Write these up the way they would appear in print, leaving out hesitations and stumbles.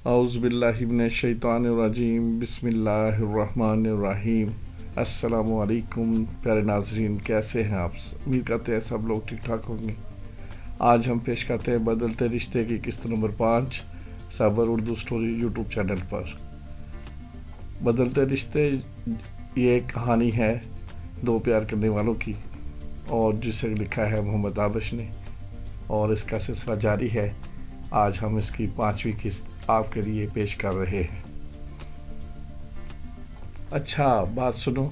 اعوذ باللہ من الشیطان الرجیم، بسم اللہ الرحمن الرحیم۔ السلام علیکم پیارے ناظرین، کیسے ہیں آپ؟ امید کرتے ہیں سب لوگ ٹھیک ٹھاک ہوں گے۔ آج ہم پیش کرتے ہیں بدلتے رشتے کی قسط نمبر 5 صبر اردو سٹوری یوٹیوب چینل پر۔ بدلتے رشتے یہ ایک کہانی ہے دو پیار کرنے والوں کی، اور جسے لکھا ہے محمد آبش نے، اور اس کا سلسلہ جاری ہے۔ آج ہم اس کی 5ویں قسط آپ کے لیے پیش کر رہے ہیں۔ اچھا بات سنو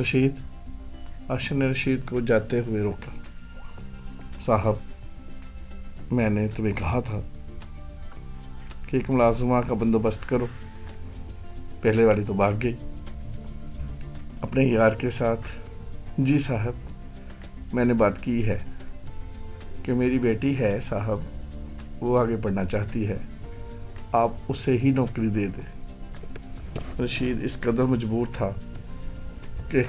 رشید۔ ارشد نے رشید کو جاتے ہوئے روکا۔ صاحب، میں نے تمہیں کہا تھا کہ ایک ملازمہ کا بندوبست کرو۔ پہلے والی تو بھاگ گئی اپنے یار کے ساتھ۔ جی صاحب، میں نے بات کی ہے کہ میری بیٹی ہے صاحب، وہ آگے پڑھنا چاہتی ہے، آپ اسے ہی نوکری دے دیں۔ رشید اس قدر مجبور تھا کہ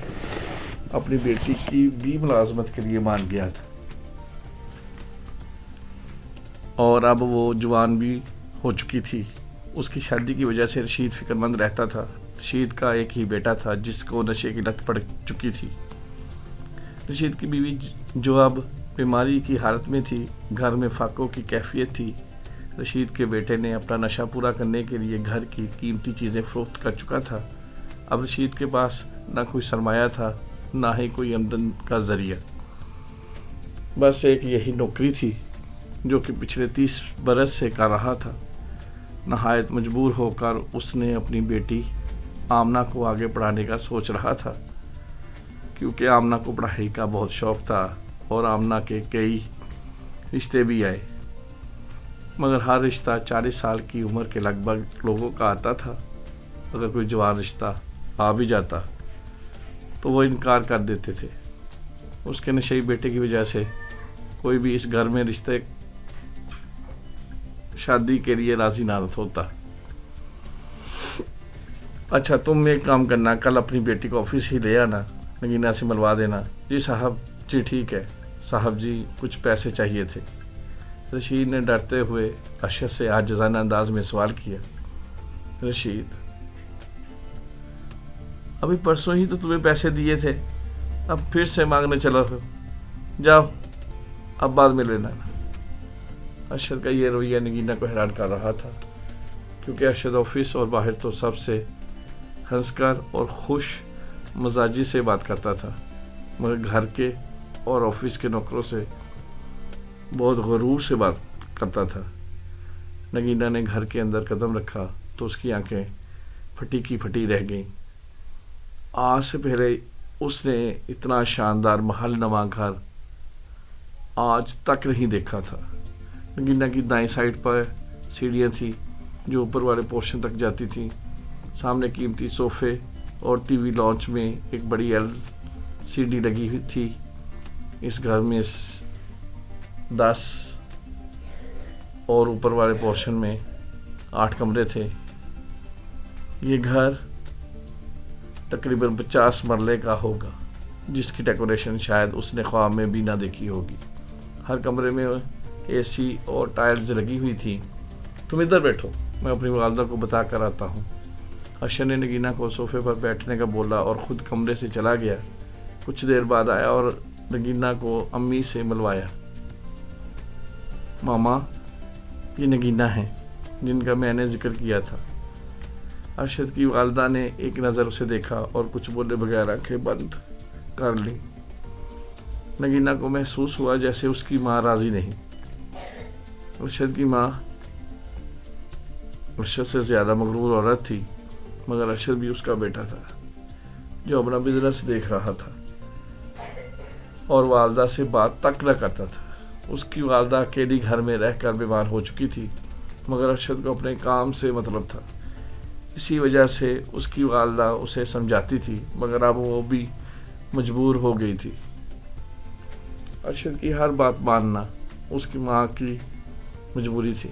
اپنی بیٹی کی بھی ملازمت کے لیے مان گیا تھا، اور اب وہ جوان بھی ہو چکی تھی۔ اس کی شادی کی وجہ سے رشید فکر مند رہتا تھا۔ رشید کا ایک ہی بیٹا تھا جس کو نشے کی لت پڑ چکی تھی۔ رشید کی بیوی جو اب بیماری کی حالت میں تھی، گھر میں فاقوں کی کیفیت تھی۔ رشید کے بیٹے نے اپنا نشہ پورا کرنے کے لیے گھر کی قیمتی چیزیں فروخت کر چکا تھا۔ اب رشید کے پاس نہ کوئی سرمایہ تھا، نہ ہی کوئی آمدن کا ذریعہ، بس ایک یہی نوکری تھی جو کہ پچھلے 30 برس سے کر رہا تھا۔ نہایت مجبور ہو کر اس نے اپنی بیٹی آمنہ کو آگے پڑھانے کا سوچ رہا تھا، کیونکہ آمنہ کو پڑھائی کا بہت شوق تھا، اور آمنہ کے کئی رشتے بھی آئے، مگر ہر رشتہ 40 سال کی عمر کے لگ بھگ لوگوں کا آتا تھا۔ اگر کوئی جوان رشتہ آ بھی جاتا تو وہ انکار کر دیتے تھے۔ اس کے نشئی بیٹے کی وجہ سے کوئی بھی اس گھر میں رشتے شادی کے لیے راضی نہ ہوتا۔ اچھا تم ایک کام کرنا، کل اپنی بیٹی کو آفس ہی لے آنا، نگینہ سے ملوا دینا۔ جی صاحب، جی ٹھیک ہے صاحب جی، کچھ پیسے چاہیے تھے۔ رشید نے ڈرتے ہوئے ارشد سے عاجزانہ انداز میں سوال کیا۔ رشید، ابھی پرسوں ہی تو تمہیں پیسے دیے تھے، اب پھر سے مانگنے چلا ہو؟ جاؤ، اب بعد میں لینا۔ ارشد کا یہ رویہ نگینہ کو حیران کر رہا تھا، کیونکہ ارشد آفس اور باہر تو سب سے ہنس کر اور خوش مزاجی سے بات کرتا تھا، مگر گھر کے اور آفس کے نوکروں سے بہت غرور سے بات کرتا تھا۔ نگینہ نے گھر کے اندر قدم رکھا تو اس کی آنکھیں پھٹی کی پھٹی رہ گئیں۔ آج سے پہلے اس نے اتنا شاندار محل نما گھر آج تک نہیں دیکھا تھا۔ نگینہ کی دائیں سائڈ پر سیڑھیاں تھیں جو اوپر والے پورشن تک جاتی تھیں۔ سامنے قیمتی صوفے اور ٹی وی لانچ میں ایک بڑی LCD لگی ہوئی تھی۔ اس گھر میں 10 اور اوپر والے پورشن میں 8 کمرے تھے۔ یہ گھر تقریباً 50 مرلے کا ہوگا، جس کی ڈیکوریشن شاید اس نے خواب میں بھی نہ دیکھی ہوگی۔ ہر کمرے میں AC اور ٹائلز لگی ہوئی تھی۔ تم ادھر بیٹھو، میں اپنی والدہ کو بتا کر آتا ہوں۔ ارشد نے نگینہ کو صوفے پر بیٹھنے کا بولا اور خود کمرے سے چلا گیا۔ کچھ دیر بعد آیا اور نگینہ کو امی سے ملوایا۔ ماما، یہ نگینہ ہیں جن کا میں نے ذکر کیا تھا۔ ارشد کی والدہ نے ایک نظر اسے دیکھا اور کچھ بولے بغیر آنکھیں بند کر لیں۔ نگینہ کو محسوس ہوا جیسے اس کی ماں راضی نہیں۔ ارشد کی ماں ارشد سے زیادہ مغرور عورت تھی، مگر ارشد بھی اس کا بیٹا تھا جو اپنا بزنس دیکھ رہا تھا اور والدہ سے بات تک نہ کرتا تھا۔ اس کی والدہ اکیلی گھر میں رہ کر بیمار ہو چکی تھی، مگر ارشد کو اپنے کام سے مطلب تھا۔ اسی وجہ سے اس کی والدہ اسے سمجھاتی تھی، مگر اب وہ بھی مجبور ہو گئی تھی۔ ارشد کی ہر بات ماننا اس کی ماں کی مجبوری تھی۔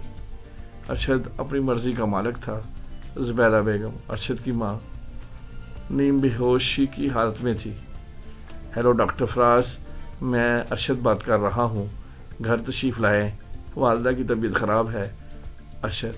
ارشد اپنی مرضی کا مالک تھا۔ زبیدہ بیگم، ارشد کی ماں، نیم بے ہوشی کی حالت میں تھی۔ ہیلو ڈاکٹر فراز، میں ارشد بات کر رہا ہوں، گھر تشریف لائیں، والدہ کی طبیعت خراب ہے۔ ارشد،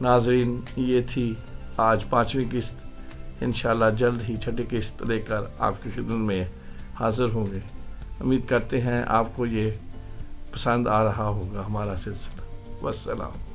ناظرین، یہ تھی آج 5ویں قسط. انشاءاللہ جلد ہی 6ٹھی قسط لے کر آپ کی خدمت میں حاضر ہوں گے. امید کرتے ہیں آپ کو یہ پسند آ رہا ہوگا ہمارا سلسلہ. والسلام.